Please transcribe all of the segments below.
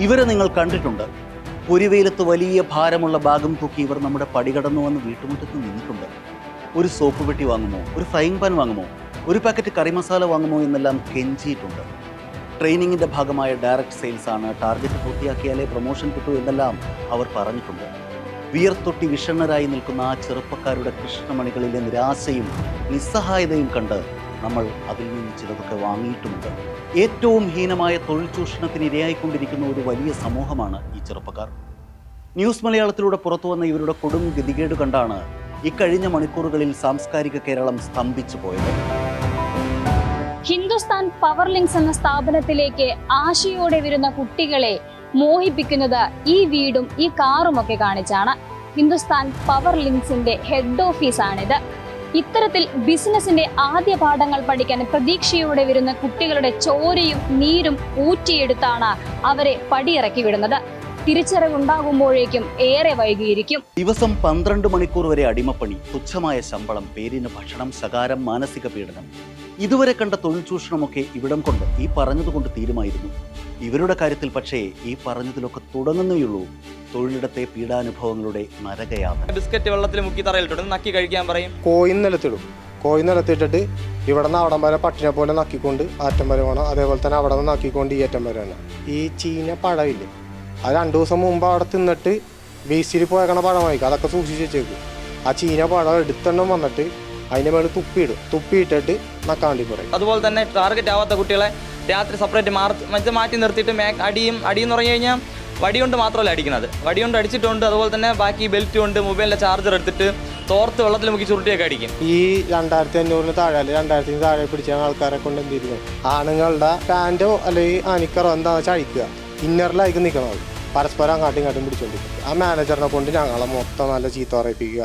ഇവരെ നിങ്ങൾ കണ്ടിട്ടുണ്ട്. പൊരിവെയിലത്ത് വലിയ ഭാരമുള്ള ബാഗും തൂക്കി ഇവർ നമ്മുടെ പടികടന്നു വന്ന് വീട്ടുമുറ്റത്ത് നിന്നിട്ടുണ്ട്. ഒരു സോപ്പ് പെട്ടി വാങ്ങുമോ, ഒരു ഫ്രൈങ് പാൻ വാങ്ങുമോ, ഒരു പാക്കറ്റ് കറി മസാല വാങ്ങുമോ എന്നെല്ലാം കെഞ്ചിയിട്ടുണ്ട്. ട്രെയിനിങ്ങിൻ്റെ ഭാഗമായ ഡയറക്റ്റ് സെയിൽസ് ആണ്, ടാർഗറ്റ് പൂർത്തിയാക്കിയാലേ പ്രൊമോഷൻ കിട്ടൂ എന്നെല്ലാം അവർ പറഞ്ഞിട്ടുണ്ട്. വിയർത്തൊട്ടി വിഷണ്ണരായി നിൽക്കുന്ന ആ ചെറുപ്പക്കാരുടെ കൃഷ്ണമണികളിലെ നിരാശയും നിസ്സഹായതയും കണ്ട് നമ്മൾ അതിൽ നിന്ന് ചിലതൊക്കെ വാങ്ങിയിട്ടുമുണ്ട്. ഏറ്റവും ഹീനമായ തൊഴിൽ ചൂഷണത്തിന് ഇരയായിക്കൊണ്ടിരിക്കുന്ന ഒരു വലിയ സമൂഹമാണ് ഈ ചെറുപ്പക്കാർ. ന്യൂസ് മലയാളത്തിലൂടെ പുറത്തു വന്ന ഇവരുടെ കൊടും ഗതികേട് കണ്ടാണ് ഇക്കഴിഞ്ഞ മണിക്കൂറുകളിൽ സാംസ്കാരിക കേരളം സ്തംഭിച്ചു പോയത്. ഹിന്ദുസ്ഥാൻ പവർ ലിങ്ക്സ് എന്ന സ്ഥാപനത്തിലേക്ക് ആശയോടെ വരുന്ന കുട്ടികളെ മോഹിപ്പിക്കുന്നത് ഈ വീടും ഈ കാറുമൊക്കെ കാണിച്ചാണ്. ഹിന്ദുസ്ഥാൻ പവർ ലിങ്ക്സിന്റെ ഹെഡ് ഓഫീസാണിത്. ഇത്തരത്തിൽ ബിസിനസിന്റെ ആദ്യ പാഠങ്ങൾ പഠിക്കാൻ പ്രതീക്ഷയോടെ വരുന്ന കുട്ടികളുടെ ചോരയും നീരും ഊറ്റിയെടുത്താണ് അവരെ പടിയിറക്കി വിടുന്നത്. തിരിച്ചറിവുണ്ടാകുമ്പോഴേക്കും ഏറെ വൈകിയിരിക്കും. ദിവസം 12 മണിക്കൂർ വരെ അടിമപ്പണി, തുച്ഛമായ ശമ്പളം, പേരിന് ഭക്ഷണം, ശകാരം, മാനസിക പീഡനം. ഇതുവരെ കണ്ട തൊഴിൽ ചൂഷണമൊക്കെ ഇവിടം കൊണ്ട്, ഈ പറഞ്ഞതുകൊണ്ട് തീരുമായിരുന്നു. ഇവരുടെ കാര്യത്തിൽ പക്ഷേ ഈ പറഞ്ഞതിലൊക്കെ തുടങ്ങുന്നേയുള്ളൂ തൊഴിലിടത്തെ പീഡാനുഭവങ്ങളുടെ നരകയാത്ര. ബിസ്ക്കറ്റ് വെള്ളത്തിൽ മുക്കി തറയിലിട്ട് നക്കി കഴിക്കാൻ പറയും. കോയിൻ നിലത്തിട്ടിട്ട് ഇവിടെ നിന്ന് അവിടം വരെ പട്ടിനെ പോലെ നക്കിക്കൊണ്ട് ആറ്റം വരെ വേണം. അതേപോലെ തന്നെ അവിടെ നിന്ന് നക്കിക്കൊണ്ട് ഈ അറ്റം വരെ വേണം. ഈ ചീന പഴമില്ലേ, അത് 2 ദിവസം മുമ്പ് അവിടെ തിന്നിട്ട് വേസ്റ്റിൽ പോയേക്കണ പഴമായിരിക്കും. അതൊക്കെ സൂക്ഷിച്ച് വെച്ചേക്കും. ആ ചീന പഴം എടുത്തെണ്ണം വന്നിട്ട് അതിൻ്റെ മേളിൽ തുപ്പിയിട്ടിട്ട് നക്കാണ്ടി പറയും. അതുപോലെ തന്നെ ടാർഗറ്റ് ആവാത്ത കുട്ടികളെ രാത്രി സെപ്പറേറ്റ് മാറ്റി നിർത്തിയിട്ട് അടിയും എന്ന് പറഞ്ഞു കഴിഞ്ഞാൽ വടി കൊണ്ട് മാത്രമല്ല അടിക്കുന്നത്, വടി കൊണ്ട് അടിച്ചിട്ടുണ്ട്. അതുപോലെ തന്നെ ബാക്കി ബെൽറ്റ് കൊണ്ട് മൊബൈലിൻ്റെ ചാർജർ എടുത്തിട്ട് തോർത്ത് വെള്ളത്തിൽ മുക്കി ചുരുട്ടിയൊക്കെ അടിക്കും. ഈ 2500 താഴെ 2000 താഴെ പിടിച്ച ആൾക്കാരെ കൊണ്ട് എന്തിരുന്നു, ആണുങ്ങളുടെ പാൻറ്റോ അല്ലെങ്കിൽ അനിക്കറോ എന്താ വെച്ചാൽ അഴിക്കുക, ഇന്നറിലായിരിക്കും നിൽക്കുന്നത്. പരസ്പരം അങ്ങാട്ടും പിടിച്ചോണ്ടിരിക്കും. ആ മാനേജറിനെ കൊണ്ട് ഞങ്ങളെ മൊത്തം നല്ല ചീത്ത പറയിപ്പിക്കുക.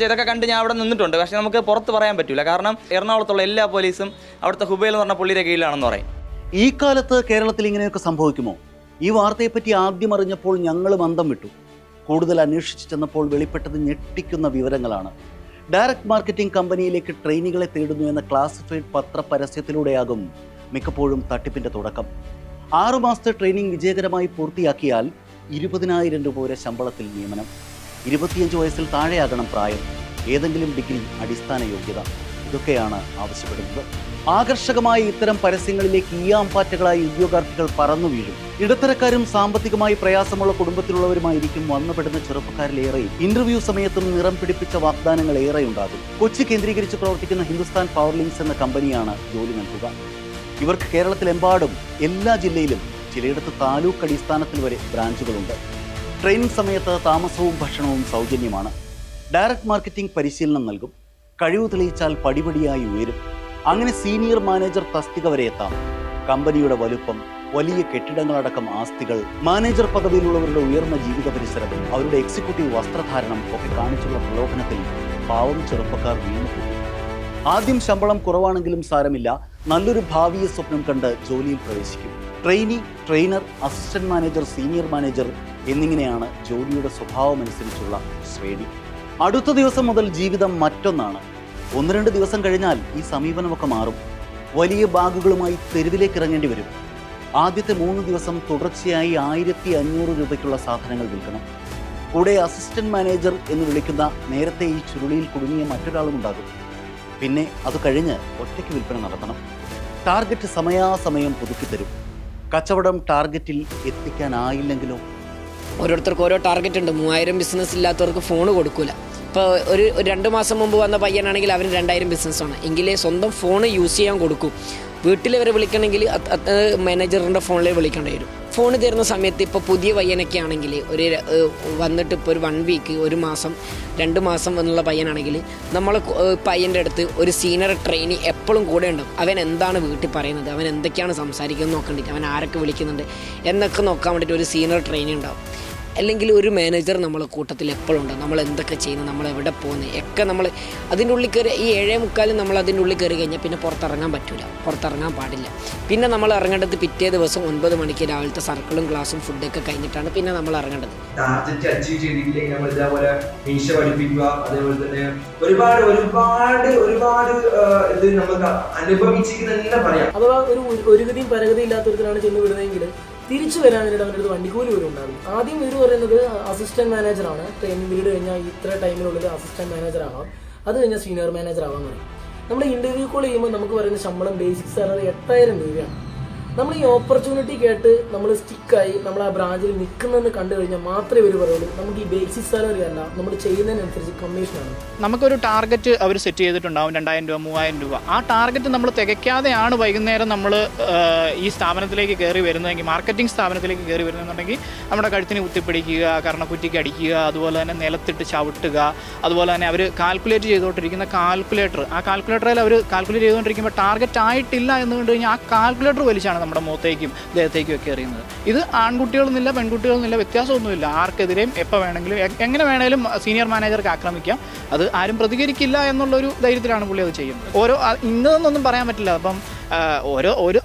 ഇതൊക്കെ കണ്ട് ഞാൻ അവിടെ നിന്നിട്ടുണ്ട്. പക്ഷെ നമുക്ക് പുറത്ത് പറയാൻ പറ്റില്ല. കാരണം എറണാകുളത്തുള്ള എല്ലാ പോലീസും അവിടുത്തെ ഹുബൈൽ എന്ന് പറഞ്ഞ പുള്ളിയുടെ കീഴിലാണെന്ന് പറയും. ഈ കാലത്ത് കേരളത്തിൽ ഇങ്ങനെയൊക്കെ സംഭവിക്കുമോ? ഈ വാർത്തയെപ്പറ്റി ആദ്യം അറിഞ്ഞപ്പോൾ ഞങ്ങളും അന്തം വിട്ടു. കൂടുതൽ അന്വേഷിച്ച് ചെന്നപ്പോൾ വെളിപ്പെട്ടത് ഞെട്ടിക്കുന്ന വിവരങ്ങളാണ്. ഡയറക്റ്റ് മാർക്കറ്റിംഗ് കമ്പനിയിലേക്ക് ട്രെയിനികളെ തേടുന്നു എന്ന ക്ലാസിഫൈഡ് പത്ര പരസ്യത്തിലൂടെയാകും മിക്കപ്പോഴും തട്ടിപ്പിൻ്റെ തുടക്കം. 6 മാസത്തെ ട്രെയിനിങ് വിജയകരമായി പൂർത്തിയാക്കിയാൽ 20,000 രൂപ വരെ ശമ്പളത്തിൽ നിയമനം. 25 വയസ്സിൽ താഴെയാകണം പ്രായം. ഏതെങ്കിലും ഡിഗ്രി, അടിസ്ഥാന യോഗ്യത. ഇതൊക്കെയാണ് ആവശ്യപ്പെടുന്നത്. ആകർഷകമായ ഇത്തരം പരസ്യങ്ങളിലേക്ക് ഈയാമ്പാറ്റകളായി ഉദ്യോഗാർത്ഥികൾ പറന്നു വീഴും. ഇടത്തരക്കാരും സാമ്പത്തികമായി പ്രയാസമുള്ള കുടുംബത്തിലുള്ളവരുമായിരിക്കും വന്നുപെടുന്ന ചെറുപ്പക്കാരിലേറെയും. ഇന്റർവ്യൂ സമയത്തും നിറം പിടിപ്പിച്ച വാഗ്ദാനങ്ങൾ ഏറെയുണ്ടാകും. കൊച്ചി കേന്ദ്രീകരിച്ച് പ്രവർത്തിക്കുന്ന ഹിന്ദുസ്ഥാൻ പവർ ലിങ്ക്സ് എന്ന കമ്പനിയാണ് ജോലി നൽകുക. ഇവർക്ക് കേരളത്തിലെമ്പാടും എല്ലാ ജില്ലയിലും ചിലയിടത്ത് താലൂക്ക് അടിസ്ഥാനത്തിൽ വരെ ബ്രാഞ്ചുകളുണ്ട്. ട്രെയിനിങ് സമയത്ത് താമസവും ഭക്ഷണവും സൗജന്യമാണ്. ഡയറക്റ്റ് മാർക്കറ്റിംഗ് പരിശീലനം നൽകും. കഴിവ് തെളിയിച്ചാൽ പടിപടിയായി ഉയരും. അങ്ങനെ സീനിയർ മാനേജർ തസ്തിക വരെ എത്താം. കമ്പനിയുടെ വലുപ്പം, വലിയ കെട്ടിടങ്ങളടക്കം ആസ്തികൾ, മാനേജർ പദവിയിലുള്ളവരുടെ ഉയർന്ന ജീവിത പരിസരം, അവരുടെ എക്സിക്യൂട്ടീവ് വസ്ത്രധാരണം ഒക്കെ കാണിച്ചുള്ള പ്രലോഭനത്തിൽ പാവം ചെറുപ്പക്കാർ വീണുപോകും. ആദ്യം ശമ്പളം കുറവാണെങ്കിലും സാരമില്ല, നല്ലൊരു ഭാവിയെ സ്വപ്നം കണ്ട് ജോലിയിൽ പ്രവേശിക്കും. Trainee, trainer, assistant manager, senior manager എന്നിങ്ങനെയാണ് ജോലിയുടെ സ്വഭാവമനുസരിച്ചുള്ള ശ്രേണി. അടുത്ത ദിവസം മുതൽ ജീവിതം മറ്റൊന്നാണ്. 1-2 ദിവസം കഴിഞ്ഞാൽ ഈ സമീപനമൊക്കെ മാറും. വലിയ ബാഗുകളുമായി തെരുവിലേക്ക് ഇറങ്ങേണ്ടി വരും. ആദ്യത്തെ 3 ദിവസം തുടർച്ചയായി 1500 രൂപയ്ക്കുള്ള സാധനങ്ങൾ വിൽക്കണം. കൂടെ അസിസ്റ്റന്റ് മാനേജർ എന്ന് വിളിക്കുന്ന നേരത്തെ ഈ ചുരുളിയിൽ കുടുങ്ങിയ മറ്റൊരാളും ഉണ്ടാകും. പിന്നെ അത് കഴിഞ്ഞ് ഒറ്റയ്ക്ക് വിൽപ്പന നടത്തണം. ടാർഗറ്റ് സമയാസമയം പുതുക്കിത്തരും. കച്ചവടം ടാർഗറ്റിൽ എത്തിക്കാനായില്ലെങ്കിലോ? ഓരോരുത്തർക്ക് ഓരോ ടാർഗറ്റ് ഉണ്ട്. 3000 ബിസിനസ് ഇല്ലാത്തവർക്ക് ഫോൺ കൊടുക്കില്ല. ഇപ്പോൾ ഒരു 2 മാസം മുമ്പ് വന്ന പയ്യനാണെങ്കിൽ അവന് 2000 ബിസിനസ്സാണ് എങ്കിലേ സ്വന്തം ഫോൺ യൂസ് ചെയ്യാൻ കൊടുക്കും. വീട്ടിൽ വരെ വിളിക്കണമെങ്കിൽ മാനേജറിൻ്റെ ഫോണിൽ വിളിക്കേണ്ടി വരും. ഫോൺ തരുന്ന സമയത്ത് ഇപ്പോൾ പുതിയ പയ്യനൊക്കെ ആണെങ്കിൽ ഒരു വന്നിട്ട് ഇപ്പോൾ ഒരു 1 വീക്ക്, 1 മാസം, 2 മാസം എന്നുള്ള പയ്യനാണെങ്കിൽ നമ്മളെ പയ്യൻ്റെ അടുത്ത് ഒരു സീനിയർ ട്രെയിനി എപ്പോഴും കൂടെ ഉണ്ടാവും. അവൻ എന്താണ് വീട്ടിൽ പറയുന്നത്, അവൻ എന്തൊക്കെയാണ് സംസാരിക്കുന്നത് നോക്കേണ്ടിട്ട്, അവൻ ആരൊക്കെ വിളിക്കുന്നുണ്ട് എന്നൊക്കെ നോക്കാൻ വേണ്ടിയിട്ട് ഒരു സീനിയർ ട്രെയിനി ഉണ്ടാവും. അല്ലെങ്കിൽ ഒരു മാനേജർ നമ്മളെ കൂട്ടത്തിൽ എപ്പോഴും ഉണ്ട്. നമ്മൾ എന്തൊക്കെ ചെയ്യുന്നത്, നമ്മൾ എവിടെ പോകുന്നത് ഒക്കെ നമ്മൾ അതിൻ്റെ ഉള്ളിൽ കയറി. ഈ 7:45 നമ്മൾ അതിൻ്റെ ഉള്ളിൽ കയറി കഴിഞ്ഞാൽ പിന്നെ പുറത്തിറങ്ങാൻ പറ്റില്ല, പുറത്തിറങ്ങാൻ പാടില്ല. പിന്നെ നമ്മൾ ഇറങ്ങേണ്ടത് പിറ്റേ ദിവസം 9 മണിക്ക് രാവിലത്തെ സർക്കിളും ക്ലാസ്സും ഫുഡൊക്കെ കഴിഞ്ഞിട്ടാണ് പിന്നെ നമ്മൾ ഇറങ്ങേണ്ടത്. ടാർഗറ്റ് അച്ചീവ് ചെയ്തിട്ടില്ലെങ്കിൽ നമ്മൾ ഇതേപോലെ മീശ പഠിപ്പിക്കുക, അതേപോലെ തന്നെ ഒരുപാട് ഇത് നമുക്ക് അനുഭവിച്ചിട്ട് തന്നെ പറയാം. അഥവാ ഒരു ഗതിയും പരഗതി ഇല്ലാത്തവരാണ് ചെന്ന് വിടുന്നതെങ്കിൽ തിരിച്ചു വരാൻ വേണ്ടിയിട്ട് അവരുടെ അടുത്ത് വണ്ടിക്കൂലി പോലും ഉണ്ടാകും. ആദ്യം ഇവർ പറയുന്നത് അസിസ്റ്റന്റ് മാനേജറാണ്, ട്രെയിനിങ് പീരീഡ് കഴിഞ്ഞാൽ ഇത്ര ടൈമിനുള്ളിൽ അസിസ്റ്റന്റ് മാനേജർ ആവാം, അത് കഴിഞ്ഞാൽ സീനിയർ മാനേജർ ആവാൻ പറയും. നമ്മൾ ഇന്റർവ്യൂ കോൾ ചെയ്യുമ്പോൾ നമുക്ക് പറയുന്ന ശമ്പളം ബേസിക് സാലറി 8000 രൂപയാണ്. നമ്മൾ ഈ ഓപ്പർച്യൂണിറ്റി കേട്ട് നമ്മൾ സ്റ്റിക്കായി നമ്മൾ ആ ബ്രാഞ്ചിൽ നിൽക്കുന്നതെന്ന് കണ്ടു കഴിഞ്ഞാൽ മാത്രമേ ഇവർ പറയുള്ളൂ നമുക്ക് ഈ ബേസിക് സാലറി അല്ല, നമ്മൾ ചെയ്യുന്നതിനനുസരിച്ച് കമ്മീഷനാണ്. നമുക്കൊരു ടാർഗറ്റ് അവർ സെറ്റ് ചെയ്തിട്ടുണ്ടാവും, 2000 രൂപ 3000 രൂപ. ആ ടാർഗറ്റ് നമ്മൾ തികയ്ക്കാതെയാണ് വൈകുന്നേരം നമ്മൾ ഈ സ്ഥാപനത്തിലേക്ക് കയറി വരുന്നതെങ്കിൽ, മാർക്കറ്റിംഗ് സ്ഥാപനത്തിലേക്ക് കയറി വരുന്നുണ്ടെങ്കിൽ നമ്മുടെ കഴുത്തിന് കുത്തിപ്പിടിക്കുക, കർണക്കുറ്റിക്ക് അടിക്കുക, അതുപോലെ തന്നെ നിലത്തിട്ട് ചവിട്ടുക, അതുപോലെ തന്നെ അവർ കാൽക്കുലേറ്റ് ചെയ്തുകൊണ്ടിരിക്കുന്ന ആ കാൽക്കുലേറ്ററിൽ അവർ കാൽക്കുലേറ്റ് ചെയ്തുകൊണ്ടിരിക്കുമ്പോൾ ടാർഗറ്റ് ആയിട്ടില്ല എന്ന് കണ്ടു കഴിഞ്ഞാൽ ആ കാൽക്കുലേറ്റർ വലിച്ചാണ് നമ്മുടെ മുഖത്തേക്കും ദേഹത്തേക്കും ഒക്കെ എറിയുന്നത്. ഇത് ആൺകുട്ടികളെന്നില്ല പെൺകുട്ടികളെന്നില്ല വ്യത്യാസമൊന്നുമില്ല. ആർക്കെതിരെയും എപ്പോൾ വേണമെങ്കിലും എങ്ങനെ വേണമെങ്കിലും സീനിയർ മാനേജർക്ക് ആക്രമിക്കാം. അത് ആരും പ്രതികരിക്കില്ല എന്നുള്ളൊരു ധൈര്യത്തിലാണ് പുള്ളി അത് ചെയ്യുന്നത്. ഇന്നതൊന്നും പറയാൻ പറ്റില്ല. അപ്പം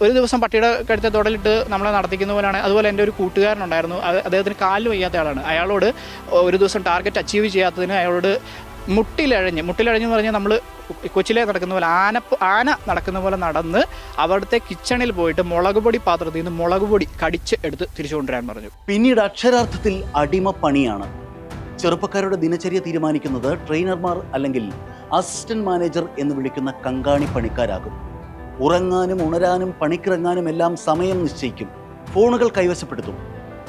ഒരു ദിവസം പട്ടിയുടെ കഴുത്തെ തുടലിട്ട് നമ്മളെ നടത്തിക്കുന്ന പോലെയാണ്. അതുപോലെ എൻ്റെ ഒരു കൂട്ടുകാരനുണ്ടായിരുന്നു, അദ്ദേഹത്തിന് കാലിൽ വയ്യാത്ത ആളാണ്. അയാളോട് ഒരു ദിവസം ടാർഗറ്റ് അച്ചീവ് ചെയ്യാത്തതിന് അയാളോട് മുട്ടിലഴഞ്ഞെന്ന് പറഞ്ഞാൽ നമ്മൾ കൊച്ചിലെ നടക്കുന്ന പോലെ ആന നടക്കുന്ന പോലെ നടന്ന് അവിടുത്തെ കിച്ചണിൽ പോയിട്ട് മുളക് പൊടി പാത്രത്തിൽ നിന്ന് മുളക് പൊടി കടിച്ച് എടുത്ത് തിരിച്ചു കൊണ്ടുവരാൻ പറഞ്ഞു. പിന്നീട് അക്ഷരാർത്ഥത്തിൽ അടിമപ്പണിയാണ്. ചെറുപ്പക്കാരുടെ ദിനചര്യ തീരുമാനിക്കുന്നത് ട്രെയിനർമാർ അല്ലെങ്കിൽ അസിസ്റ്റന്റ് മാനേജർ എന്ന് വിളിക്കുന്ന കങ്കാണി പണിക്കാരാകും. ഉറങ്ങാനും ഉണരാനും പണിക്കിറങ്ങാനും എല്ലാം സമയം നിശ്ചയിക്കും. ഫോണുകൾ കൈവശപ്പെടുത്തും.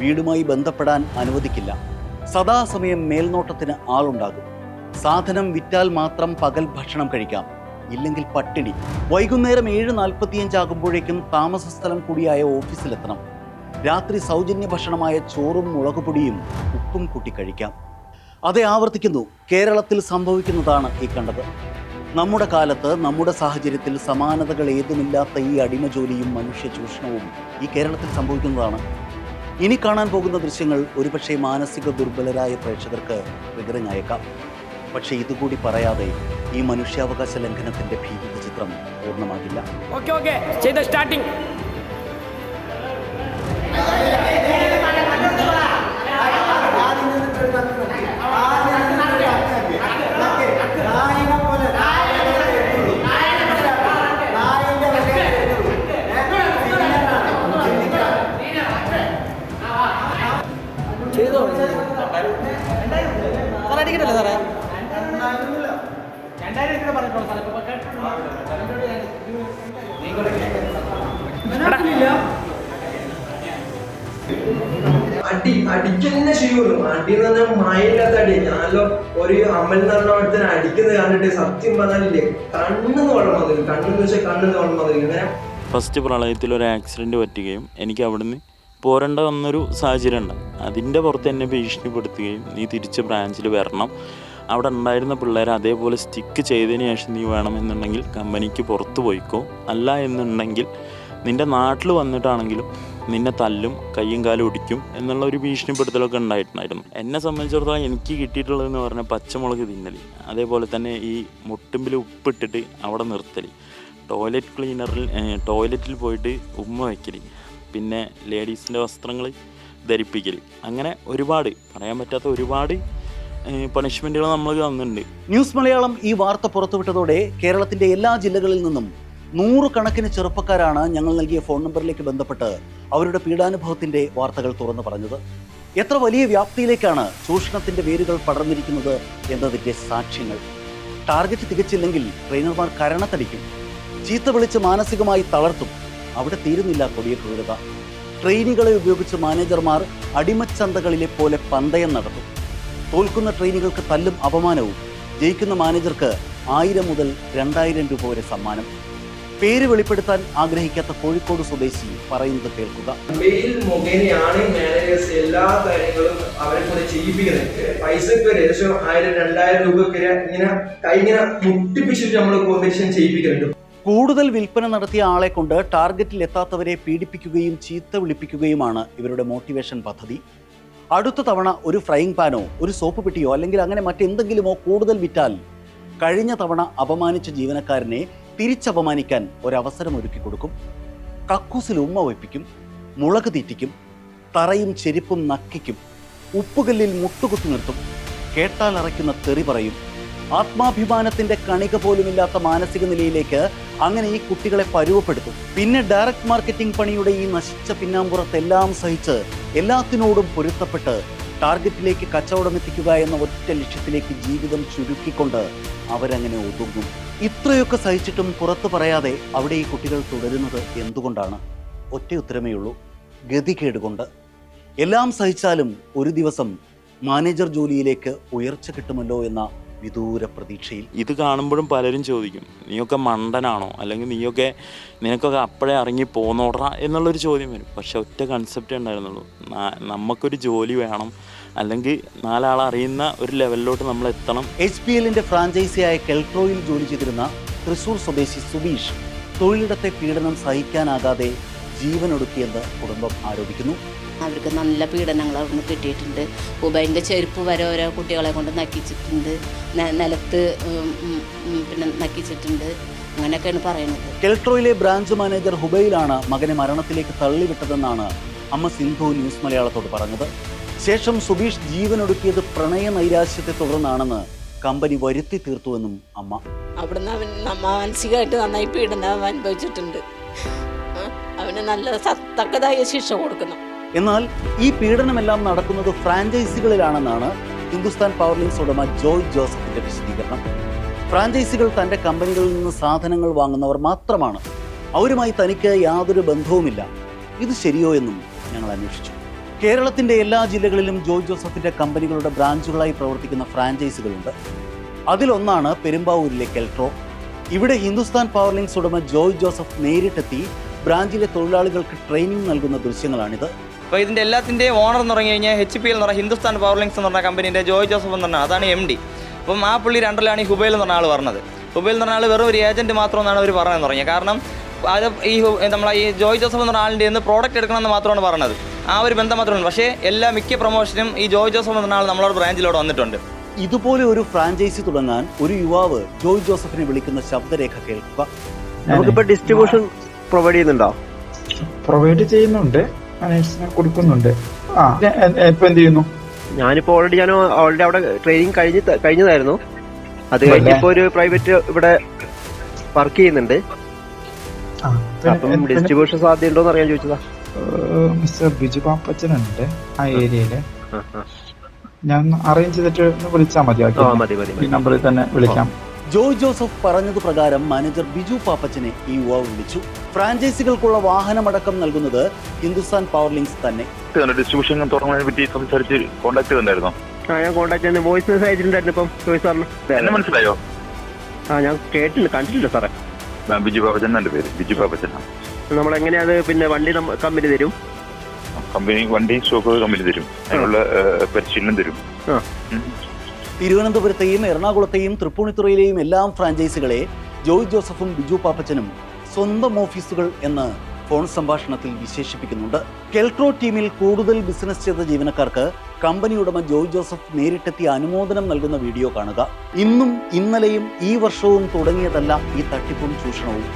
വീടുമായി ബന്ധപ്പെടാൻ അനുവദിക്കില്ല. സദാസമയം മേൽനോട്ടത്തിന് ആളുണ്ടാകും. സാധനം വിറ്റാൽ മാത്രം പകൽ ഭക്ഷണം കഴിക്കാം, ഇല്ലെങ്കിൽ പട്ടിണി. വൈകുന്നേരം 7:45 ആകുമ്പോഴേക്കും താമസ സ്ഥലം കൂടിയായ ഓഫീസിലെത്തണം. രാത്രി സൗജന്യ ഭക്ഷണമായ ചോറും മുളകുപൊടിയും ഉപ്പും കൂട്ടി കഴിക്കാം. അതേ ആവർത്തിക്കുന്നു. കേരളത്തിൽ സംഭവിക്കുന്നതാണ് ഈ കണ്ടത്. നമ്മുടെ കാലത്ത് നമ്മുടെ സാഹചര്യത്തിൽ സമാനതകൾ ഏതുമില്ലാത്ത ഈ അടിമജോലിയും മനുഷ്യ ചൂഷണവും ഈ കേരളത്തിൽ സംഭവിക്കുന്നതാണ്. ഇനി കാണാൻ പോകുന്ന ദൃശ്യങ്ങൾ ഒരുപക്ഷെ മാനസിക ദുർബലരായ പ്രേക്ഷകർക്ക് ട്രിഗറിങ് ആയേക്കാം. പക്ഷെ ഇതുകൂടി പറയാതെ ഈ മനുഷ്യാവകാശ ലംഘനത്തിന്റെ ഭീകര ചിത്രം പൂർണ്ണമാകില്ല. അടിക്കന്നെ ചെയ്യുള്ളൂ. അടി എന്ന് പറഞ്ഞാൽ മയില്ലാത്ത അടി. ഞാനല്ലോ ഒരു അമ്മൽ നടന്നത്തിന് അടിക്കുന്നത് കണ്ടിട്ട് സത്യം പറഞ്ഞാലില്ലേ കണ്ണെന്ന് വെള്ളം വന്നില്ല. കണ്ണെന്ന് വെച്ചാൽ കണ്ണെന്ന് വെള്ളം വന്നില്ല. ഇങ്ങനെ ഫസ്റ്റ് പ്രളയത്തിൽ ഒരു ആക്സിഡൻറ്റ് പറ്റുകയും എനിക്ക് അവിടുന്ന് പോരേണ്ട വന്നൊരു സാഹചര്യം ഉണ്ട്. അതിൻ്റെ പുറത്ത് എന്നെ ഭീഷണിപ്പെടുത്തുകയും നീ തിരിച്ച് ബ്രാഞ്ചിൽ വരണം, അവിടെ ഉണ്ടായിരുന്ന പിള്ളേരെ അതേപോലെ സ്റ്റിക്ക് ചെയ്തതിന് ശേഷം നീ വേണമെന്നുണ്ടെങ്കിൽ കമ്പനിക്ക് പുറത്ത് പോയിക്കോ, അല്ല എന്നുണ്ടെങ്കിൽ നിൻ്റെ നാട്ടിൽ വന്നിട്ടാണെങ്കിലും നിന്നെ തല്ലും, കയ്യും കാലും ഒടിക്കും എന്നുള്ള ഒരു ഭീഷണിപ്പെടുത്തലൊക്കെ ഉണ്ടായിട്ടുണ്ടായിരുന്നു. എന്നെ സംബന്ധിച്ചിടത്തോളം എനിക്ക് കിട്ടിയിട്ടുള്ളതെന്ന് പറഞ്ഞാൽ പച്ചമുളക് തിന്നൽ, അതേപോലെ തന്നെ ഈ മുട്ടുമ്പിൽ ഉപ്പിട്ടിട്ട് അവിടെ നിർത്തൽ, ടോയ്ലറ്റിൽ പോയിട്ട് ഉമ്മ വയ്ക്കൽ, പിന്നെ ലേഡീസിൻ്റെ വസ്ത്രങ്ങൾ ധരിപ്പിക്കൽ, അങ്ങനെ ഒരുപാട് പറയാൻ പറ്റാത്ത ഒരുപാട് പണിഷ്മെൻറ്റുകൾ നമ്മൾ തന്നിട്ടുണ്ട്. ന്യൂസ് മലയാളം ഈ വാർത്ത പുറത്തുവിട്ടതോടെ കേരളത്തിൻ്റെ എല്ലാ ജില്ലകളിൽ നിന്നും 100 കണക്കിന് ചെറുപ്പക്കാരാണ് ഞങ്ങൾ നൽകിയ ഫോൺ നമ്പറിലേക്ക് ബന്ധപ്പെട്ട് അവരുടെ പീഡാനുഭവത്തിൻ്റെ വാർത്തകൾ തുറന്നു പറഞ്ഞത്. എത്ര വലിയ വ്യാപ്തിയിലേക്കാണ് ചൂഷണത്തിൻ്റെ വേരുകൾ പടർന്നിരിക്കുന്നത് എന്നതിൻ്റെ സാക്ഷ്യങ്ങൾ. ടാർഗറ്റ് തികച്ചില്ലെങ്കിൽ ട്രെയിനർമാർ കരണത്തടിക്കും, ചീത്ത വിളിച്ച് മാനസികമായി തളർത്തും. അവിടെ തീരുന്നില്ല കൊടിയ ക്രൂരത. ട്രെയിനികളെ ഉപയോഗിച്ച് മാനേജർമാർ അടിമച്ചന്തകളിലെ പോലെ പന്തയം നടത്തും. തോൽക്കുന്ന ട്രെയിനികൾക്ക് തല്ലും അപമാനവും, ജയിക്കുന്ന മാനേജർക്ക് 1000 മുതൽ 2000 രൂപ വരെ സമ്മാനം. പേര് വെളിപ്പെടുത്താൻ ആഗ്രഹിക്കാത്ത കോഴിക്കോട് സ്വദേശി പറയുന്നത് കേൾക്കുക. മെയിൽ മുഖേനയാണ് മാനേജേഴ്സ് എല്ലാ കാര്യങ്ങളും അവരെ കൊണ്ട് ചെയ്യിപ്പിക്കുന്നത്. പൈസക്ക് ഏകദേശം 1000-2000 രൂപ ഇങ്ങനെ മുട്ടിപ്പിച്ചിട്ട് നമ്മൾ കോമ്പറ്റീഷൻ ചെയ്യിപ്പിക്കുന്നുണ്ട്. കൂടുതൽ വിൽപ്പന നടത്തിയ ആളെ കൊണ്ട് ടാർഗറ്റിൽ എത്താത്തവരെ പീഡിപ്പിക്കുകയും ചീത്ത വിളിപ്പിക്കുകയുമാണ് ഇവരുടെ മോട്ടിവേഷൻ പദ്ധതി. അടുത്ത തവണ ഒരു ഫ്രൈയിങ് പാനോ ഒരു സോപ്പ് പെട്ടിയോ അല്ലെങ്കിൽ അങ്ങനെ മറ്റെന്തെങ്കിലുമോ കൂടുതൽ വിറ്റാൽ കഴിഞ്ഞ തവണ അപമാനിച്ച ജീവനക്കാരനെ തിരിച്ചപമാനിക്കാൻ ഒരവസരം ഒരുക്കി കൊടുക്കും. കക്കൂസിൽ ഉമ്മ വയ്പ്പിക്കും, മുളക് തീറ്റിക്കും, തറയും ചെരുപ്പും നക്കിക്കും, ഉപ്പുകല്ലിൽ മുട്ടുകുത്തി നിർത്തും, കേട്ടാൽ അറയ്ക്കുന്ന തെറി പറയും. ആത്മാഭിമാനത്തിന്റെ കണിക പോലുമില്ലാത്ത മാനസിക നിലയിലേക്ക് അങ്ങനെ ഈ കുട്ടികളെ പരുവപ്പെടുത്തും. പിന്നെ ഡയറക്ട് മാർക്കറ്റിംഗ് പണിയുടെ ഈ നശിച്ച പിന്നാമ്പുറത്തെല്ലാം സഹിച്ച് എല്ലാത്തിനോടും പൊരുത്തപ്പെട്ട് ടാർഗറ്റിലേക്ക് കച്ചവടം എത്തിക്കുക എന്ന ഒറ്റ ലക്ഷ്യത്തിലേക്ക് ജീവിതം ചുരുക്കിക്കൊണ്ട് അവരങ്ങനെ ഒതുങ്ങും. ഇത്രയൊക്കെ സഹിച്ചിട്ടും പുറത്തു പറയാതെ അവിടെ ഈ കുട്ടികൾ തുടരുന്നത് എന്തുകൊണ്ടാണ്? ഒറ്റ ഉത്തരമേ ഉള്ളൂ, ഗതികേടുകൊണ്ട്. എല്ലാം സഹിച്ചാലും ഒരു ദിവസം മാനേജർ ജോലിയിലേക്ക് ഉയർച്ച കിട്ടുമല്ലോ എന്ന വിദൂര പ്രതീക്ഷയിൽ. ഇത് കാണുമ്പോഴും പലരും ചോദിക്കും, നീയൊക്കെ മണ്ടനാണോ, അല്ലെങ്കിൽ നിനക്കൊക്കെ അപ്പോഴേ ഇറങ്ങി പോന്നോടാ എന്നുള്ളൊരു ചോദ്യം വരും. പക്ഷെ ഒറ്റ കൺസെപ്റ്റേ ഉണ്ടായിരുന്നുള്ളൂ, നമുക്കൊരു ജോലി വേണം, അല്ലെങ്കിൽ നാലാളെ അറിയുന്ന ഒരു ലെവലിലോട്ട് നമ്മൾ എത്തണം. HPLന്റെ ഫ്രാഞ്ചൈസിയായ കെൽട്രോയിൽ ജോലി ചെയ്തിരുന്ന തൃശൂർ സ്വദേശി സുബീഷ് തൊഴിലിടത്തെ പീഡനം സഹിക്കാനാകാതെ ജീവനൊടുക്കിയെന്ന് കുടുംബം ആരോപിക്കുന്നു. അവർക്ക് നല്ല പീഡനങ്ങൾ അവിടുന്ന് കിട്ടിയിട്ടുണ്ട്. ഉബൈൻ്റെ ചെരുപ്പ് വരെ ഓരോ കുട്ടികളെ കൊണ്ട് നക്കിച്ചിട്ടുണ്ട്, നിലത്ത് പിന്നെ നക്കിച്ചിട്ടുണ്ട്, അങ്ങനെയൊക്കെയാണ് പറയുന്നത്. കെൽട്രോയിലെ ബ്രാഞ്ച് മാനേജർ ഹുബൈലാണ് മകനെ മരണത്തിലേക്ക് തള്ളിവിട്ടതെന്നാണ് അമ്മ സിന്ധു ന്യൂസ് മലയാളത്തോട് പറഞ്ഞത്. ശേഷം സുബീഷ് ജീവനൊടുക്കിയത് പ്രണയ നൈരാശ്യത്തെ തുടർന്നാണെന്ന് കമ്പനി വരുത്തി തീർത്തുവെന്നും അമ്മ. അവിടുന്ന് അവൻ മാനസികമായിട്ട് നന്നായി പീഡനം അനുഭവിച്ചിട്ടുണ്ട്. അവന് നല്ല തക്കതായ ശിക്ഷ കൊടുക്കണം. എന്നാൽ ഈ പീഡനമെല്ലാം നടക്കുന്നത് ഫ്രാഞ്ചൈസികളിലാണെന്നാണ് ഹിന്ദുസ്ഥാൻ പവർ ലിങ്ക്സ് ഉടമ ജോയ് ജോസഫിന്റെ വിശദീകരണം. ഫ്രാഞ്ചൈസികൾ തന്റെ കമ്പനികളിൽ നിന്ന് സാധനങ്ങൾ വാങ്ങുന്നവർ മാത്രമാണ്, അവരുമായി തനിക്ക് യാതൊരു ബന്ധവുമില്ല. ഇത് ശരിയോ എന്നും ഞങ്ങൾ അന്വേഷിച്ചു. കേരളത്തിന്റെ എല്ലാ ജില്ലകളിലും ജോയ് ജോസഫിന്റെ കമ്പനികളുടെ ബ്രാഞ്ചുകളായി പ്രവർത്തിക്കുന്ന ഫ്രാഞ്ചൈസികളുണ്ട്. അതിലൊന്നാണ് പെരുമ്പാവൂരിലെ കെൽട്രോ. ഇവിടെ ഹിന്ദുസ്ഥാൻ പവർ ലിങ്ക്സ് ഉടമ ജോയ് ജോസഫ് നേരിട്ടെത്തി ബ്രാഞ്ചിലെ തൊഴിലാളികൾക്ക് ട്രെയിനിങ് നൽകുന്ന ദൃശ്യങ്ങളാണിത്. അപ്പോൾ ഇതിൻ്റെ എല്ലാത്തിൻ്റെയും ഓണർ എന്ന് പറഞ്ഞു കഴിഞ്ഞാൽ HPL എന്ന് പറഞ്ഞാൽ ഹിന്ദുസ്ഥാൻ പവർ ലിങ്ക്സ് എന്ന് പറഞ്ഞ കമ്പനീൻ്റെ ജോയ് ജോസഫ് എന്ന് പറഞ്ഞാൽ അതാണ് MD. അപ്പം ആ പുള്ളി രണ്ടിലാണ് ഈ ഹുബൈൽ എന്ന് പറഞ്ഞ ആൾ പറഞ്ഞത്. ഹുബൈൽ എന്ന് പറഞ്ഞ ആൾ വെറും ഒരു ഏജൻറ്റ് മാത്രമെന്നാണ് അവർ പറഞ്ഞതെന്ന് പറഞ്ഞത്. കാരണം അത് നമ്മളെ ഈ ജോയ് ജോസഫ് എന്ന് പറഞ്ഞ ആളിൻ്റെ നിന്ന് പ്രോഡക്റ്റ് എടുക്കണമെന്ന് മാത്രമാണ് പറഞ്ഞത്. ആ ഒരു ബന്ധം മാത്രമാണ്. പക്ഷേ മിക്ക പ്രൊമോഷനും ഈ ജോയ് ജോസഫ് എന്ന് പറഞ്ഞ ആൾ നമ്മളോട് ബ്രാഞ്ചിലോട് വന്നിട്ടുണ്ട്. ഇതുപോലെ ഒരു ഫ്രാഞ്ചൈസി തുടങ്ങാൻ ഒരു യുവാവ് ജോയ് ജോസഫിനെ വിളിക്കുന്ന ശബ്ദരേഖ കേൾക്കുക. നമുക്കിപ്പോൾ ഡിസ്ട്രിബ്യൂഷൻ പ്രൊവൈഡ് ചെയ്യുന്നുണ്ടോ? പ്രൊവൈഡ് ചെയ്യുന്നുണ്ട്, കൊടുക്കുന്നുണ്ട്. ഇപ്പൊ എന്ത് ചെയ്യുന്നു? ഞാനിപ്പോ ഓൾറെഡി അവിടെ ട്രെയിനിങ് കഴിഞ്ഞതായിരുന്നു. അത് കഴിഞ്ഞിപ്പോ ഒരു പ്രൈവറ്റ് ഇവിടെ വർക്ക് ചെയ്യുന്നുണ്ട്. അപ്പം ഡിസ്ട്രിബ്യൂഷൻ സാധ്യത ഉണ്ടോന്ന് അറിയാൻ ചോദിച്ചതാ. മിസ്റ്റർ ബിജു പാപ്പച്ചനുണ്ട് ആ ഏരിയയില്. ഞാൻ അറേഞ്ച് ചെയ്തിട്ട് വിളിച്ചാൽ മതി. ഈ നമ്പറിൽ തന്നെ വിളിക്കാം. ജോയ് ജോസഫ് പറഞ്ഞത് പ്രകാരം മാനേജർ ബിജു പാപ്പച്ചനെ ഈ യുവാവ് വിളിച്ചു. ഫ്രാഞ്ചൈസികൾക്കുള്ള വാഹനമടക്കം നൽകുന്നത് ഹിന്ദുസ്ഥാൻ പവർ ലിങ്ക്സ് തന്നെ. ഡിസ്ട്രിബ്യൂഷൻ തുടങ്ങുന്നതിനെ പറ്റി സംസാരിച്ച് കോൺടാക്ട് ചെയ്തിട്ടുണ്ടായിരുന്നോ? ഞാൻ കോൺടാക്ട് ചെയ്യുന്ന വോയിസ് മെസ്സേജ് അയച്ചിട്ടുണ്ടായിരുന്നു. ഇപ്പം ജോയ് സാറിന് എന്നെ മനസ്സിലായോ? ഞാൻ കേട്ടില്ല, കണ്ടിട്ടില്ല സാറേ. ബിജു പാപ്പച്ചൻ എന്റെ പേര്, ബിജു പാപ്പച്ചൻ. നമ്മളെങ്ങനെയത് പിന്നെ വണ്ടി കമ്പനി തരും? വണ്ടി സ്റ്റോക്ക് കമ്പനി തരും, അതിനുള്ള പരിശീലനം തരും. തിരുവനന്തപുരത്തെയും എറണാകുളത്തെയും തൃപ്പൂണിത്തുറയിലെയും എല്ലാം ഫ്രാഞ്ചൈസികളെ ജോയ് ജോസഫും ബിജു പാപ്പച്ചനും സ്വന്തം ഓഫീസുകൾ എന്ന് ഫോൺ സംഭാഷണത്തിൽ വിശേഷിപ്പിക്കുന്നുണ്ട്. കെൽട്രോ ടീമിൽ കൂടുതൽ ബിസിനസ് ചെയ്ത ജീവനക്കാർക്ക് കമ്പനി ഉടമ ജോയ് ജോസഫ് നേരിട്ടെത്തി അനുമോദനം നൽകുന്ന വീഡിയോ കാണുക. ഇന്നും ഇന്നലെയും ഈ വർഷവും തുടങ്ങിയതല്ല ഈ തട്ടിപ്പും ചൂഷണവും.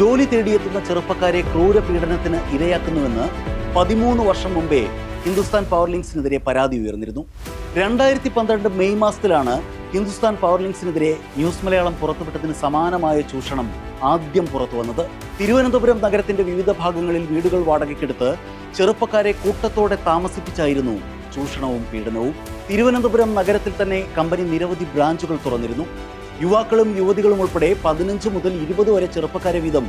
ജോലി തേടിയെത്തുന്ന ചെറുപ്പക്കാരെ ക്രൂര പീഡനത്തിന് ഇരയാക്കുന്നുവെന്ന് 13 വർഷം മുമ്പേ ഹിന്ദുസ്ഥാൻ പവർ ലിങ്ക്സിനെതിരെ പരാതി ഉയർന്നിരുന്നു. 2012 മെയ് മാസത്തിലാണ് ഹിന്ദുസ്ഥാൻ പവർ ലിങ്ക്സിനെതിരെ ന്യൂസ് മലയാളം പുറത്തുവിട്ടതിന് സമാനമായ ചൂഷണം ആദ്യം പുറത്തു വന്നത്. തിരുവനന്തപുരം നഗരത്തിന്റെ വിവിധ ഭാഗങ്ങളിൽ വീടുകൾ വാടകയ്ക്കെടുത്ത് ചെറുപ്പക്കാരെ കൂട്ടത്തോടെ താമസിപ്പിച്ചായിരുന്നു ചൂഷണവും പീഡനവും. തിരുവനന്തപുരം നഗരത്തിൽ തന്നെ കമ്പനി നിരവധി ബ്രാഞ്ചുകൾ തുറന്നിരുന്നു. യുവാക്കളും യുവതികളും ഉൾപ്പെടെ 15 മുതൽ 20 വരെ ചെറുപ്പക്കാരെ വീതം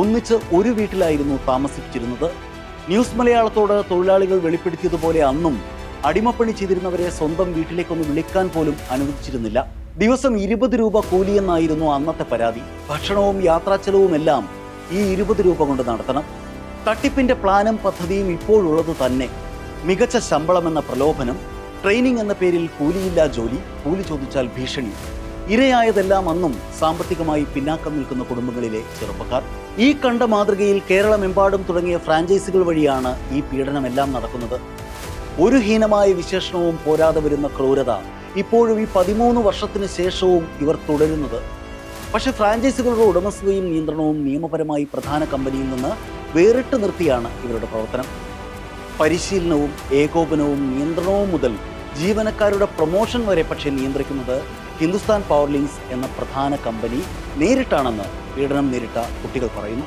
ഒന്നിച്ച് ഒരു വീട്ടിലായിരുന്നു താമസിപ്പിച്ചിരുന്നത്. ന്യൂസ് മലയാളത്തോട് തൊഴിലാളികൾ വെളിപ്പെടുത്തിയതുപോലെ അന്നും അടിമപ്പണി ചെയ്തിരുന്നവരെ സ്വന്തം വീട്ടിലേക്കൊന്ന് വിളിക്കാൻ പോലും അനുവദിച്ചിരുന്നില്ല. ദിവസം 20 രൂപ കൂലിയെന്നായിരുന്നു അന്നത്തെ പരാതി. ഭക്ഷണവും യാത്രാച്ചെലവുമെല്ലാം ഈ 20 രൂപ കൊണ്ട് നടത്തണം. തട്ടിപ്പിന്റെ പ്ലാനും പദ്ധതിയും ഇപ്പോഴുള്ളത് തന്നെ. മികച്ച ശമ്പളമെന്ന പ്രലോഭനം, ട്രെയിനിങ് എന്ന പേരിൽ കൂലിയില്ലാ ജോലി, കൂലി ചോദിച്ചാൽ ഭീഷണി. ഇരയായതെല്ലാം അന്നും സാമ്പത്തികമായി പിന്നാക്കം നിൽക്കുന്ന കുടുംബങ്ങളിലെ ചെറുപ്പക്കാർ. ഈ കണ്ട മാതൃകയിൽ കേരളമെമ്പാടും തുടങ്ങിയ ഫ്രാഞ്ചൈസികൾ വഴിയാണ് ഈ പീഡനമെല്ലാം നടക്കുന്നത്. ഒരു ഹീനമായ വിശേഷണവും പോരാതെ വരുന്ന ക്രൂരത ഇപ്പോഴും ഈ 13 വർഷത്തിന് ശേഷവും ഇവർ തുടരുന്നത്. പക്ഷേ ഫ്രാഞ്ചൈസികളുടെ ഉടമസ്ഥതയും നിയന്ത്രണവും നിയമപരമായി പ്രധാന കമ്പനിയിൽ നിന്ന് വേറിട്ട് നിർത്തിയാണ് ഇവരുടെ പ്രവർത്തനം. പരിശീലനവും ഏകോപനവും നിയന്ത്രണവും മുതൽ ജീവനക്കാരുടെ പ്രൊമോഷൻ വരെ പക്ഷേ നിയന്ത്രിക്കുന്നത് ഹിന്ദുസ്ഥാൻ പവർ ലിങ്ക്സ് എന്ന പ്രധാന കമ്പനി നേരിട്ടാണെന്ന് പീഡനം നേരിട്ട കുട്ടികൾ പറയുന്നു.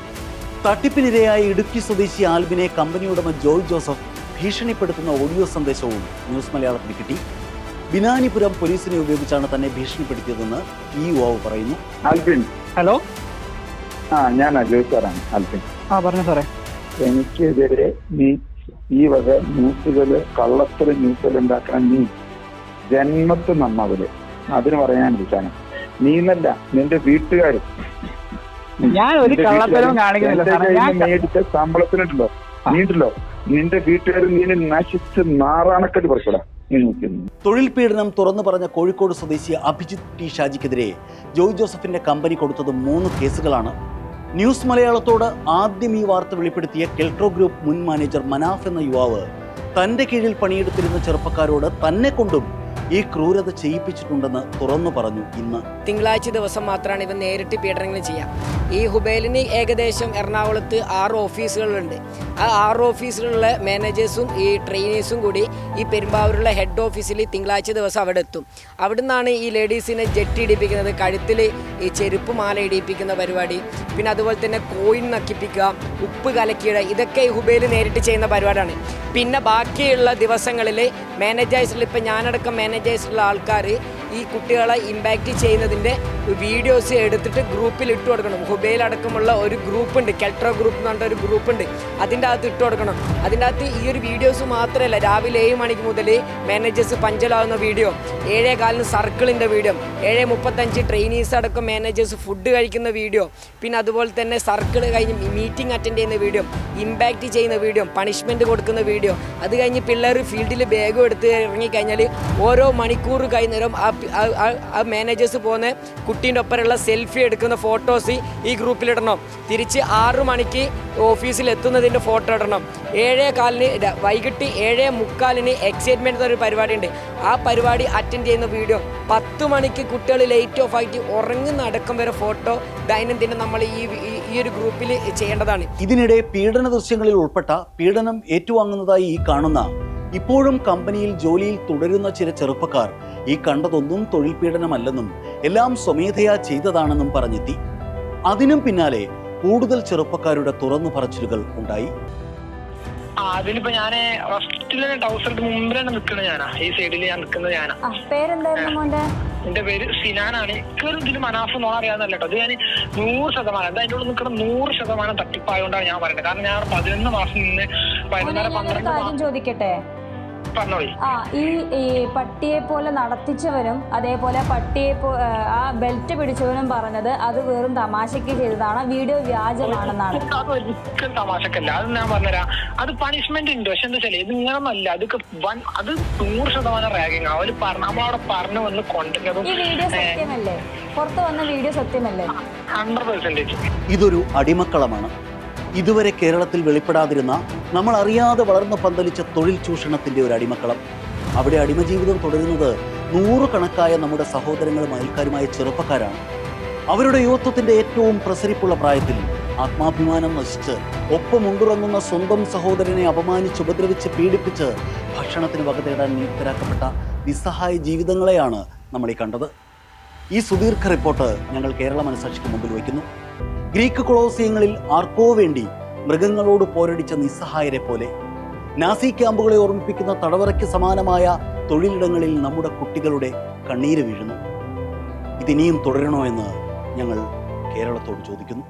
തട്ടിപ്പിനിരയായ ഇടുക്കി സ്വദേശി ആൽബിനെ കമ്പനി ഉടമ ജോയ് ജോസഫ് ഭീഷണിപ്പെടുത്തുന്ന ഓഡിയോ സന്ദേശവും ന്യൂസ് മലയാളത്തിന് കിട്ടി. ബിനാനിപുരം പോലീസിനെ ഉപയോഗിച്ചാണ് തന്നെ ഭീഷണിപ്പെടുത്തിയതെന്ന് ഈ യുവാവ് പറയുന്നു. ആൽബിൻ, ഹലോ. ഞാൻ അജയ് സാറാണ്. ആൽബിൻ, പറഞ്ഞു സാറേ. എനിക്കെതിരെ നീ ഈ വക ന്യൂസുകള്, കള്ളത്തര ന്യൂസുകൾ ഉണ്ടാക്കാൻ നീ ജന്മത്ത് നന്നാവില്ല. അതിന് പറയാൻ വിളിച്ചാണ്. നീ എന്നല്ല, നിന്റെ വീട്ടുകാരും. ഞാൻ ഒരു കള്ളത്തരവും കാണിക്കുന്നില്ല. മേടിച്ച ശമ്പളത്തിനുണ്ടല്ലോ, നീണ്ടല്ലോ, നിന്റെ വീട്ടുകാരും നീ നശിച്ച് നാറാണക്കല് പറയപ്പെടാം. തൊഴിൽ പീഡനം തുറന്നു പറഞ്ഞ കോഴിക്കോട് സ്വദേശി അഭിജിത്ത് ടി ഷാജിക്കെതിരെ ജോയ് ജോസഫിന്റെ കമ്പനി കൊടുത്തത് 3 കേസുകളാണ്. ന്യൂസ് മലയാളത്തോട് ആദ്യം ഈ വാർത്ത വെളിപ്പെടുത്തിയ കെൽട്രോ ഗ്രൂപ്പ് മുൻ മാനേജർ മനാഫ് എന്ന യുവാവ് തന്റെ കീഴിൽ പണിയെടുത്തിരുന്ന ചെറുപ്പക്കാരോട് തന്നെ കൊണ്ടും ഈ ക്രൂരത ചെയ്യിപ്പിച്ചിട്ടുണ്ടെന്ന് തുറന്നു പറഞ്ഞു. ഇന്ന് തിങ്കളാഴ്ച ദിവസം മാത്രമാണ് ഇവ നേരിട്ട് പീഡനങ്ങൾ ചെയ്യാം. ഈ ഹുബൈലിന് ഏകദേശം എറണാകുളത്ത് 6 ഓഫീസുകളുണ്ട്. ആ 6 ഓഫീസിലുള്ള മാനേജേഴ്സും ഈ ട്രെയിനേഴ്സും കൂടി ഈ പെരുമ്പാവൂരുള്ള ഹെഡ് ഓഫീസിൽ തിങ്കളാഴ്ച ദിവസം അവിടെ എത്തും. അവിടെ നിന്നാണ് ഈ ലേഡീസിനെ ജെട്ടി ഇടിപ്പിക്കുന്നത്, കഴുത്തിൽ ഈ ചെരുപ്പ് മാല ഇടിപ്പിക്കുന്ന പരിപാടി, പിന്നെ അതുപോലെ തന്നെ കോയിൻ നക്കിപ്പിക്കുക, ഉപ്പ് കലക്കിയിടുക, ഇതൊക്കെ ഈ ഹുബൈൽ നേരിട്ട് ചെയ്യുന്ന പരിപാടിയാണ്. പിന്നെ ബാക്കിയുള്ള ദിവസങ്ങളിൽ മാനേജേഴ്സിൽ, ഇപ്പം ഞാനടക്കം മാനേജേഴ്സിലുള്ള ആൾക്കാർ ഈ കുട്ടികളെ ഇമ്പാക്റ്റ് ചെയ്യുന്നതിൻ്റെ വീഡിയോസ് എടുത്തിട്ട് ഗ്രൂപ്പിൽ ഇട്ട് കൊടുക്കണം. ഹുബൈൽ അടക്കമുള്ള ഒരു ഗ്രൂപ്പുണ്ട്, കെൽട്രോ ഗ്രൂപ്പ് എന്ന് പറഞ്ഞ ഒരു ഗ്രൂപ്പുണ്ട്, അതിൻ്റെ അകത്ത് ഇട്ട് കൊടുക്കണം. അതിൻ്റെ അകത്ത് ഈ ഒരു വീഡിയോസ് മാത്രമല്ല, രാവിലെ 7 മണിക്ക് മുതൽ മാനേജേഴ്സ് പഞ്ചലാവുന്ന വീഡിയോ, 7:15 സർക്കിളിൻ്റെ വീഡിയോ, 7:35 ട്രെയിനീസ് അടക്കം മാനേജേഴ്സ് ഫുഡ് കഴിക്കുന്ന വീഡിയോ, പിന്നെ അതുപോലെ തന്നെ സർക്കിൾ കഴിഞ്ഞ് മീറ്റിംഗ് അറ്റൻഡ് ചെയ്യുന്ന വീഡിയോ, ഇമ്പാക്റ്റ് ചെയ്യുന്ന വീഡിയോ, പണിഷ്മെൻറ്റ് കൊടുക്കുന്ന വീഡിയോ, അത് കഴിഞ്ഞ് പിള്ളേർ ഫീൽഡിൽ ബാഗും എടുത്ത് ഇറങ്ങിക്കഴിഞ്ഞാൽ ഓരോ മണിക്കൂർ കഴിയുന്നേരം ആ മാനേജേഴ്സ് പോകുന്ന കുട്ടീൻ്റെ ഒപ്പമുള്ള സെൽഫി എടുക്കുന്ന ഫോട്ടോസ് ഈ ഗ്രൂപ്പിലിടണം. തിരിച്ച് 6 മണിക്ക് ഓഫീസിൽ എത്തുന്നതിൻ്റെ ഫോട്ടോ ഇടണം. 7:15 വൈകിട്ട് 7:45 എക്സൈറ്റ്മെൻറ്റ് എന്നൊരു പരിപാടി ഉണ്ട്. ആ പരിപാടി അറ്റൻഡ് ചെയ്യുന്ന വീഡിയോ, 10 മണിക്ക് കുട്ടികൾ ലൈറ്റ് ഓഫ് ആയിട്ട് ഉറങ്ങുന്ന അടക്കം വരെ ഫോട്ടോ ദൈനംദിനം നമ്മൾ ഈ ഒരു ഗ്രൂപ്പിൽ ചെയ്യേണ്ടതാണ്. ഇതിനിടെ പീഡന ദൃശ്യങ്ങളിൽ ഉൾപ്പെട്ട പീഡനം ഏറ്റുവാങ്ങുന്നതായി ഈ കാണുന്ന, ഇപ്പോഴും കമ്പനിയിൽ ജോലിയിൽ തുടരുന്ന ചില ചെറുപ്പക്കാർ ഈ കണ്ടതൊന്നും തൊഴിൽ പീഡനമല്ലെന്നും എല്ലാം സ്വമേധയാ ചെയ്തതാണെന്നും പറഞ്ഞെത്തി. അതിനും പിന്നാലെ കൂടുതൽ ചെറുപ്പക്കാരുടെ തുറന്നു പറച്ചിലുകൾ ഉണ്ടായി. അതിലിപ്പോ ഞാൻ ഫസ്റ്റില് ടൗസറിന്റെ മുമ്പിലാണ് നിൽക്കുന്നത്. ഞാനാ ഈ സൈഡിൽ ഞാൻ നിൽക്കുന്നത്. ഞാനാ. എന്റെ പേര് സിനാനാണ്. ഇതിൽ മനാഫ് നോണ അറിയാന്നല്ല കേട്ടോ. അത് ഞാൻ 100%, അതിൻ്റെ ഉള്ളിൽ നിൽക്കുന്ന 100% തട്ടിപ്പായോണ്ടാണ് ഞാൻ പറയുന്നത്. കാരണം ഞാൻ 11 മാസം നിന്ന് 11-12 ചോദിക്കട്ടെ. ഈ പട്ടിയെ പോലെ നടത്തിച്ചവനും അതേപോലെ ആ ബെൽറ്റ് പിടിച്ചവനും പറഞ്ഞത് അത് വെറും തമാശക്ക് ചെയ്തതാണ്, വീഡിയോ വ്യാജമാണെന്നാണ്. അത് ഒരിക്കലും തമാശക്കല്ല, അത് ഞാൻ പറഞ്ഞുതരാം. അത് പണിഷ്മെന്റ് ഉണ്ട്. പക്ഷെ എന്താ വെച്ചാൽ ഇത് ഇങ്ങനൊന്നല്ല, അത് 100% റാഗിങ്. അവര് നമ്മളവിടെ പറഞ്ഞു വന്ന് കൊണ്ടുവന്നതും. ഈ വീഡിയോ സത്യമല്ലേ? പുറത്ത് വന്ന വീഡിയോ സത്യമല്ലേ? 100%. ഇതൊരു അടിമക്കളമാണ്. ഇതുവരെ കേരളത്തിൽ വെളിപ്പെടാതിരുന്ന, നമ്മൾ അറിയാതെ വളർന്നു പന്തലിച്ച തൊഴിൽ ചൂഷണത്തിന്റെ ഒരു അടിമക്കളം. അവിടെ അടിമജീവിതം തുടരുന്നത് 100 കണക്കായ നമ്മുടെ സഹോദരങ്ങളും അയൽക്കാരുമായ ചെറുപ്പക്കാരാണ്. അവരുടെ യുവത്വത്തിന്റെ ഏറ്റവും പ്രസരിപ്പുള്ള പ്രായത്തിൽ ആത്മാഭിമാനം നശിച്ച് ഒപ്പമുണ്ടുറങ്ങുന്ന സ്വന്തം സഹോദരനെ അപമാനിച്ച് ഉപദ്രവിച്ച് പീഡിപ്പിച്ച് ഭക്ഷണത്തിന് വക തേടാൻ നിയുക്തരാക്കപ്പെട്ട നിസ്സഹായ ജീവിതങ്ങളെയാണ് നമ്മൾ ഈ കണ്ടത്. ഈ സുദീർഘ റിപ്പോർട്ട് ഞങ്ങൾ കേരള മനസാക്ഷിക്ക് മുമ്പിൽ വയ്ക്കുന്നു. ഗ്രീക്ക് കൊളോസിയങ്ങളിൽ ആർക്കോ വേണ്ടി മൃഗങ്ങളോട് പോരടിച്ച നിസ്സഹായരെ പോലെ നാസി ക്യാമ്പുകളെ ഓർമ്മിപ്പിക്കുന്ന തടവറയ്ക്ക് സമാനമായ തൊഴിലിടങ്ങളിൽ നമ്മുടെ കുട്ടികളുടെ കണ്ണീര് വീഴുന്നു. ഇതിനിയും തുടരണോ എന്ന് ഞങ്ങൾ കേരളത്തോട് ചോദിക്കുന്നു.